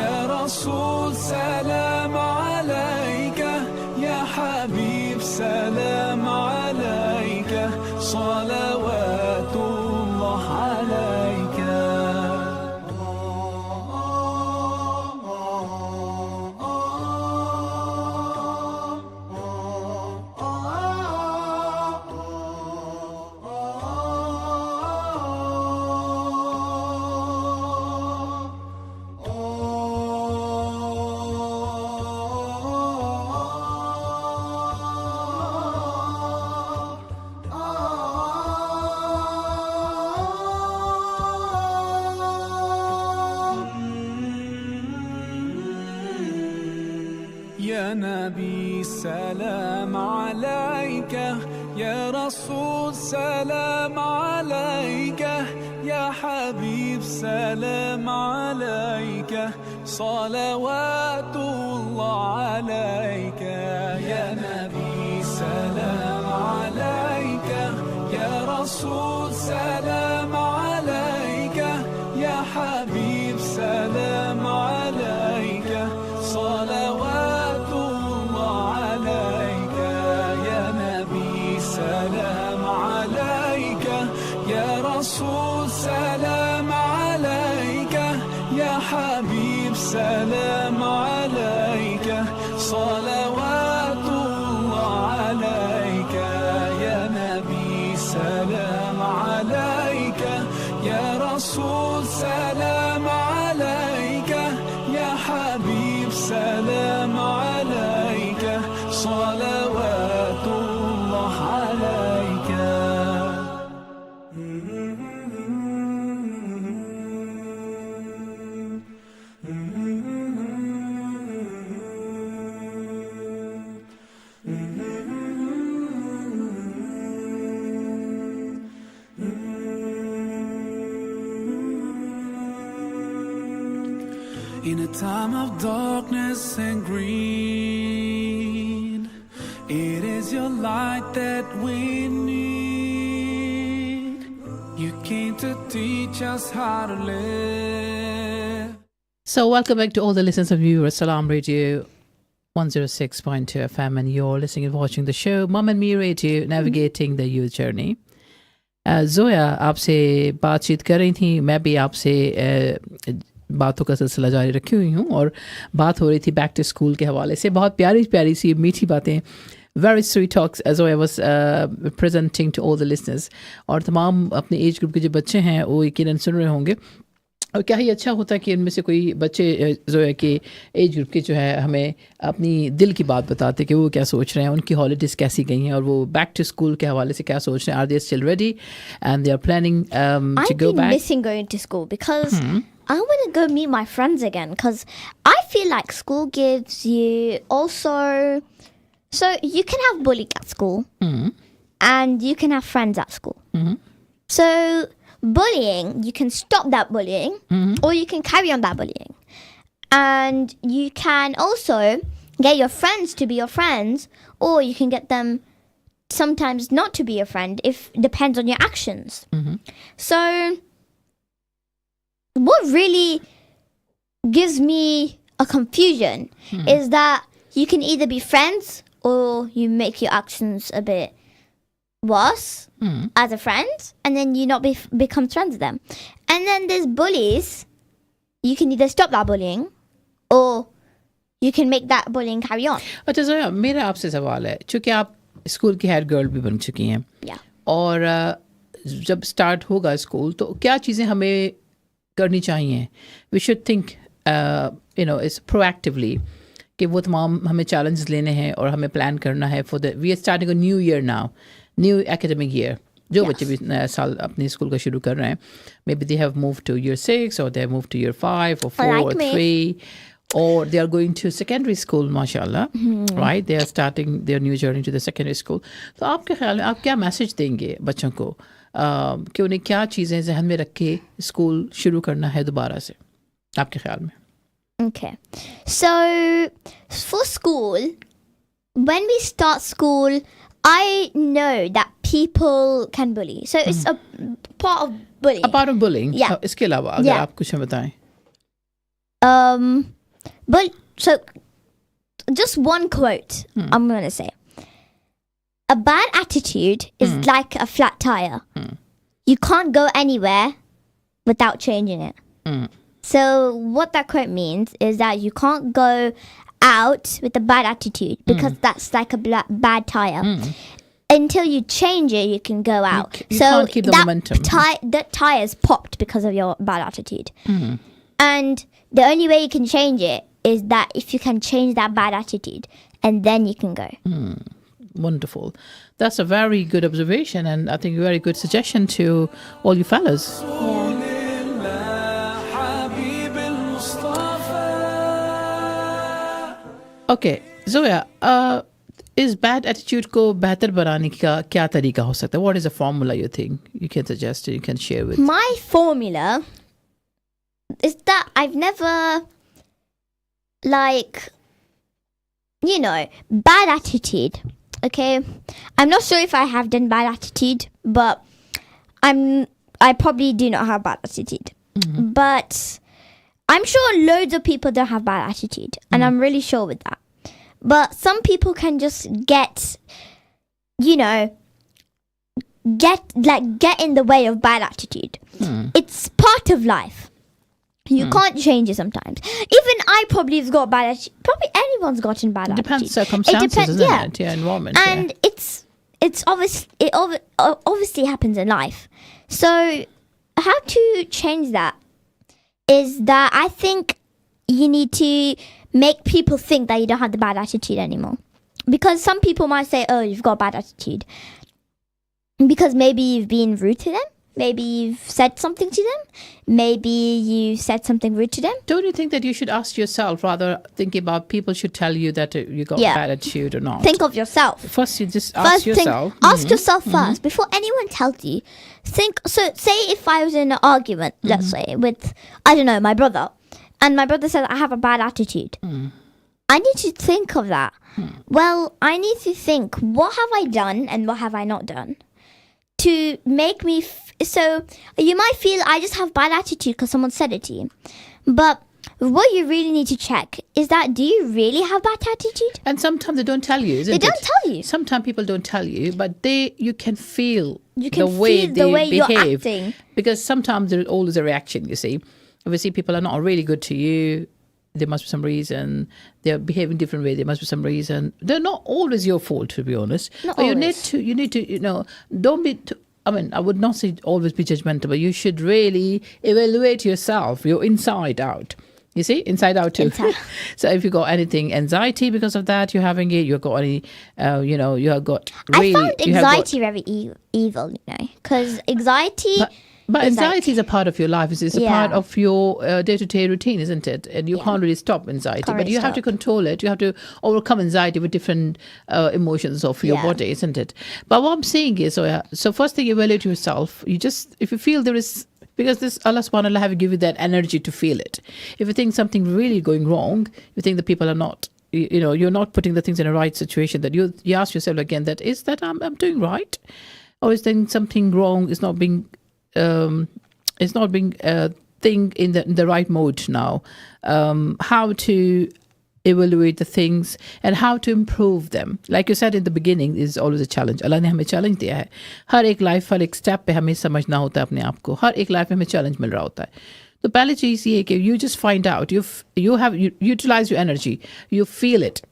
يا رسول سلام عليك. يا حبيب سلام عليك. صلوات الله عليك. يا نبي سلام عليك. يا رسول سلام عليك. يا حبيب سلام عليك. صلوات الله عليك. يا نبي سلام عليك. يا رسول سلام عليك. يا حبيب سلام عليك. صلوات الله عليك. يا نبي سلام عليك. يا رسول سلام عليك. يا حبيب سلام عليك. صلوات الله عليك. يا نبي سلام عليك. يا رسول سلام عليك. يا حبيب سلام عليك. صلوات الله عليك. In a time of darkness and greed, it is your light that we need. You came to teach us how to live. So welcome back to all the listeners of viewers Salam Radio 106.2 FM, and you're listening and watching the show Mum and Me Radio, Navigating the Youth Journey. Zoya, आपसे बातचीत कर रही थी, मैं भी आपसे बातों का सिलसिला जारी रखी हुई हूँ, और बात हो रही थी बैक टू स्कूल के हवाले से. बहुत प्यारी प्यारी सी मीठी बातें, very sweet talks as I was presenting to all the listeners. और तमाम अपने एज ग्रुप के जो बच्चे हैं वो यकीनन सुन रहे होंगे. और क्या ही अच्छा होता है कि इनमें से कोई बच्चे जोया के एज ग्रुप के जो है हमें अपनी दिल की बात बताते कि वो क्या सोच रहे हैं, उनकी हॉलीडेज़ कैसी गई हैं, और वो बैक टू स्कूल के हवाले से क्या सोच रहे हैं. Are they still ready and they are planning to go back? I'm missing going to school because I want to go meet my friends again, because I feel like school gives you also... So you can have bullying at school and you can have friends at school. So bullying, you can stop that bullying or you can carry on that bullying. And you can also get your friends to be your friends, or you can get them sometimes not to be your friend, if depends on your actions. So what really gives me a confusion is that you can either be friends or you make your actions a bit worse as a friend, and then you not become friends with them. And then there's bullies. You can either stop that bullying or you can make that bullying carry on. अच्छा ज़ोया, मेरा आपसे सवाल है, चूँकि आप school की head girl भी बन चुकी हैं, और जब स्टार्ट होगा स्कूल तो क्या चीज़ें हमें करनी चाहिए? We should think it's proactively कि वो तमाम हमें चैलेंजेस लेने हैं और हमें प्लान करना है for the we are starting a new year now, new academic year. जो बच्चे भी नया साल अपने स्कूल का शुरू कर रहे हैं, may be they have move two year 6 और they have move two year 5 or 4 or 3, or they are going to secondary school, mashallah, right? They are starting their new journey to the secondary school. तो आपके ख्याल में आप क्या message देंगे बच्चों को कि उन्हें क्या चीज़ें जहन में रख के स्कूल शुरू करना है दोबारा से, आपके ख्याल में? Okay, so for school, when we start school, I know that people can bully. So it's a part of bullying. A part of bullying? Yeah. इसके अलावा अगर आप कुछ बताएं. But so just one quote I'm going to say. A bad attitude is like a flat tire. You can't go anywhere without changing it. So what that quote means is that you can't go out with a bad attitude, because that's like a bad tire. Until you change it, you can go out. You can't keep the momentum. That tire's popped because of your bad attitude. And the only way you can change it is that if you can change that bad attitude, and then you can go. Wonderful. That's a very good observation, and I think a very good suggestion to all you fellas. Okay, Zoya, is bad attitude को बेहतर बनाने का क्या तरीका हो सकता है? What is a formula you think you can suggest, you can share with? My formula is that I've never, like, you know, bad attitude. Okay, I'm not sure if I have done bad attitude, but I probably do not have bad attitude. But I'm sure loads of people don't have bad attitude, and I'm really sure with that. But some people can just get, you know, get in the way of bad attitude. It's part of life. You can't change it sometimes. Even I probably have got bad attitude. Probably anyone's gotten bad attitude. Depends circumstances, isn't it? Yeah, environment. And it's obvious. It obviously happens in life. So how to change that is that I think you need to make people think that you don't have the bad attitude anymore. Because some people might say, oh, you've got bad attitude. Because maybe you've been rude to them. Maybe you've said something to them. Maybe you said something rude to them. Don't you think that you should ask yourself, rather thinking about people should tell you that you got bad attitude or not? Think of yourself. First, you just ask yourself. Ask yourself first before anyone tells you. Think. So, say if I was in an argument, let's say, with, I don't know, my brother, and my brother says I have a bad attitude. I need to think of that. Well, I need to think, what have I done and what have I not done to make me... So you might feel I just have bad attitude because someone said it to you. But what you really need to check is that, do you really have bad attitude? And sometimes they don't tell you, isn't it? They don't tell you. Sometimes people don't tell you, but you can feel You can the way feel they the way you're behave. acting. Because sometimes there's always a reaction, you see. Obviously, people are not really good to you. There must be some reason. They're behaving different way. There must be some reason. They're not always your fault, to be honest. Not but always. you need to, don't be too, I mean, I would not say always be judgmental, but you should really evaluate yourself, your inside out. You see, inside out too. So if you got anything, anxiety because of that, you're having it. You got any, you have got really. I found anxiety very evil, because anxiety. But anxiety is a part of your life. It's a part of your day-to-day routine, isn't it? And you can't really stop anxiety. But you have to control it. You have to overcome anxiety with different emotions of your body, isn't it? But what I'm saying is, so first thing, evaluate yourself. You just, if you feel there is, because this Allah subhanahu wa ta'ala have given you that energy to feel it. If you think something really going wrong, you think that people are not, you're not putting the things in the right situation, that you ask yourself again, that is that I'm doing right? Or is there something wrong? It's not being thing in the right mode now. How to evaluate the things and how to improve them. Like you said in the beginning, is always a challenge. Allah ने हमें challenge दिया है. हर एक life, हर एक step पे हमें समझना होता है अपने आप को. हर एक life में हमें challenge मिल रहा होता है. तो पहली चीज़ ये है कि you just find out, you utilize your energy, you feel it.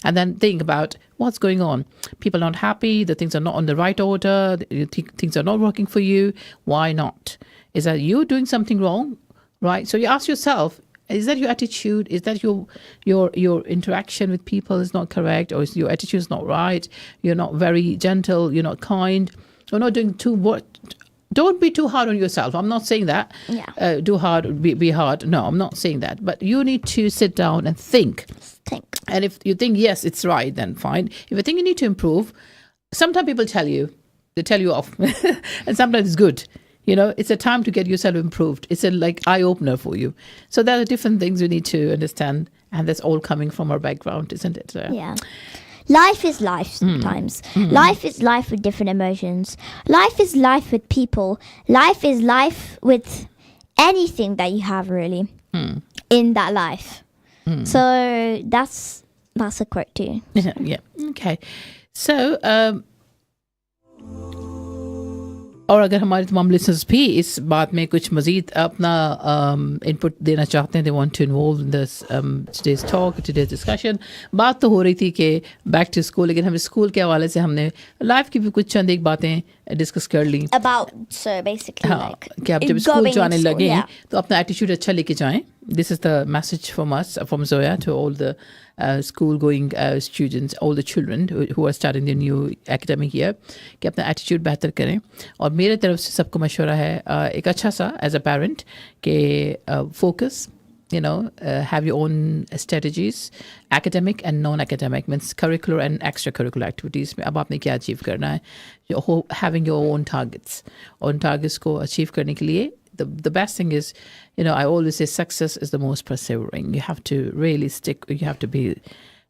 And then think about what's going on. People are not happy. The things are not on the right order. You think things are not working for you. Why not? Is that you doing something wrong? Right? So you ask yourself, is that your attitude? Is that your interaction with people is not correct? Or is your attitude is not right? You're not very gentle. You're not kind. You're not doing don't be too hard on yourself. I'm not saying that. Yeah. Do hard, be hard. No, I'm not saying that. But you need to sit down and think. And if you think, yes, it's right, then fine. If you think you need to improve, sometimes people tell you off. And sometimes it's good. It's a time to get yourself improved. It's a eye-opener for you. So there are different things you need to understand. And that's all coming from our background, isn't it? Yeah. Life is life sometimes. Life is life with different emotions. Life is life with people. Life is life with anything that you have, really, in that life. So that's a quote too. Yeah. Okay. So और अगर हमारे तमाम listeners भी इस बात में कुछ मज़ीद अपना इनपुट देना चाहते हैं, they want to involve in this today's talk, today's discussion. बात तो हो रही थी कि बैक टू स्कूल, लेकिन हमें स्कूल के हवाले से हमने लाइफ की भी कुछ चंद एक बातें डिस्कस कर ली. So basically, कि आप जब स्कूल जाने लगे तो अपना एटीट्यूड अच्छा लेके जाएं. This is the message from us, from Zoya, to all the school-going students, all the children who are starting the new academic year, कि अपना attitude बेहतर करें. और मेरे तरफ से सबको मशवरा है एक अच्छा सा as a parent कि focus, have your own strategies, academic and non-academic, means curricular and extracurricular activities में अब आपने क्या achieve करना है, having your own targets. और उन targets को achieve करने के लिए the best thing is, I always say success is the most persevering. You have to really stick, you have to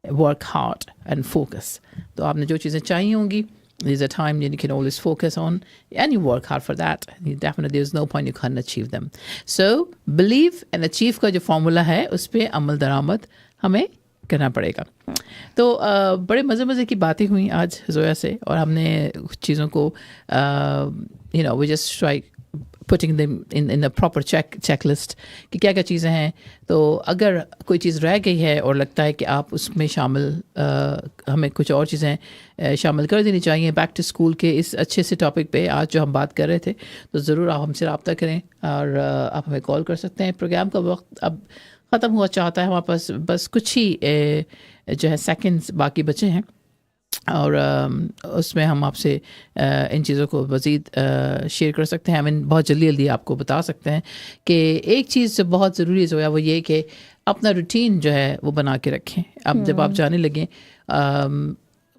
work hard and focus. तो आपने जो चीज़ें चाहिए होंगी, there's a time you can always focus on, and you work hard for that. Definitely, there's no point you can't achieve them. So, believe and achieve का जो formula है, उस पर अमल दरामद हमें करना पड़ेगा. तो बड़े मज़े की बातें हुई आज जोया से, और हमने चीज़ों को we just try putting them in a proper checklist कि क्या क्या चीज़ें हैं. तो अगर कोई चीज़ रह गई है और लगता है कि आप उसमें शामिल हमें कुछ और चीज़ें शामिल कर देनी चाहिए बैक टू स्कूल के इस अच्छे से टॉपिक पे आज जो हम बात कर रहे थे, तो ज़रूर आप हमसे रब्ता करें और आप हमें कॉल कर सकते हैं. प्रोग्राम का वक्त अब ख़त्म हुआ चाहता है, हमारे पास बस कुछ ही जो है सेकंड्स बाकी बचे हैं, और उसमें हम आपसे इन चीज़ों को मज़ीद शेयर कर सकते हैं. हम बहुत जल्दी आपको बता सकते हैं कि एक चीज़ जो बहुत ज़रूरी है वो ये कि अपना रूटीन जो है वो बना के रखें. अब जब आप जाने लगें,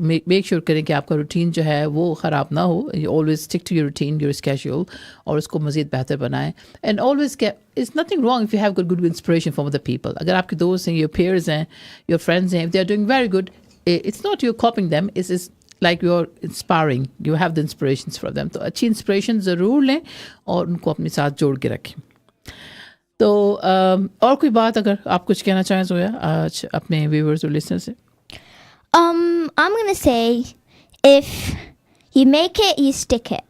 मेक श्योर करें कि आपका रूटीन जो है वो ख़राब ना हो. You always stick to your routine, your schedule, और उसको मज़ीद बेहतर बनाएं. And always it's nothing wrong if you have good inspiration from other people. अगर आपके दोस्त हैं, योर पेयर्स हैं, योर फ्रेंड्स हैं, if they are doing very good, it's not you're copying them, it's like you're inspiring, you have the inspirations from them. तो अच्छी inspiration ज़रूर लें और उनको अपने साथ जोड़ के रखें. تو اور کوئی بات اگر آپ کچھ کہنا چاہیں زویا آج اپنے ویورز اور لسنر سے. I'm gonna say, if you make it, you stick it.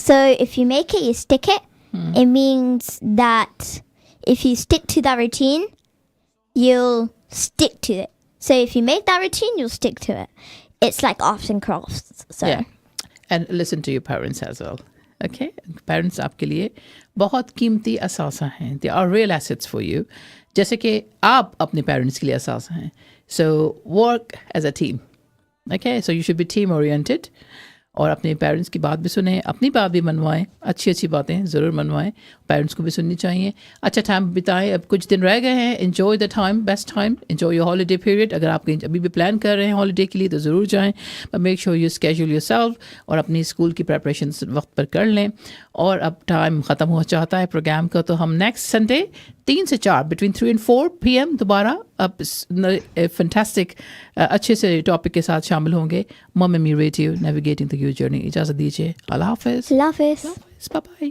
So if you make it, you stick it. It means that if you stick to that routine, you'll stick to it. So if you make that routine, you'll stick to it. It's like arts and crafts. So Yeah. And listen to your parents as well. Okay? Parents آپ کے لیے بہت قیمتی اثاثہ ہیں. They are real assets for you. جیسے کہ آپ اپنے پیرنٹس کے لیے اثاثہ ہیں. So work as a team. Okay? So you should be team oriented. اور اپنے پیرنٹس کی بات بھی سنیں, اپنی بات بھی منوائیں, اچھی اچھی باتیں ضرور منوائیں, پیرنٹس کو بھی سننی چاہیے. اچھا ٹائم بتائیں, اب کچھ دن رہ گئے ہیں. Enjoy the time, best time, enjoy your holiday period. اگر آپ کہیں ابھی بھی پلان کر رہے ہیں ہالیڈے کے لیے تو ضرور جائیں, but make sure you schedule your self, اور اپنی اسکول کی پریپریشنس وقت پر کر لیں. اور اب ٹائم ختم ہو چاہتا ہے پروگرام کا, تو ہم نیکسٹ سنڈے 3 سے 4 بٹوین 3 and 4 PM دوبارہ اب فنٹاسٹک اچھے سے ٹاپک کے ساتھ شامل ہوں گے. Mummy radio navigating the your journey. اجازت دیجیے. اللہ حافظ. اللہ حافظ. Bye bye.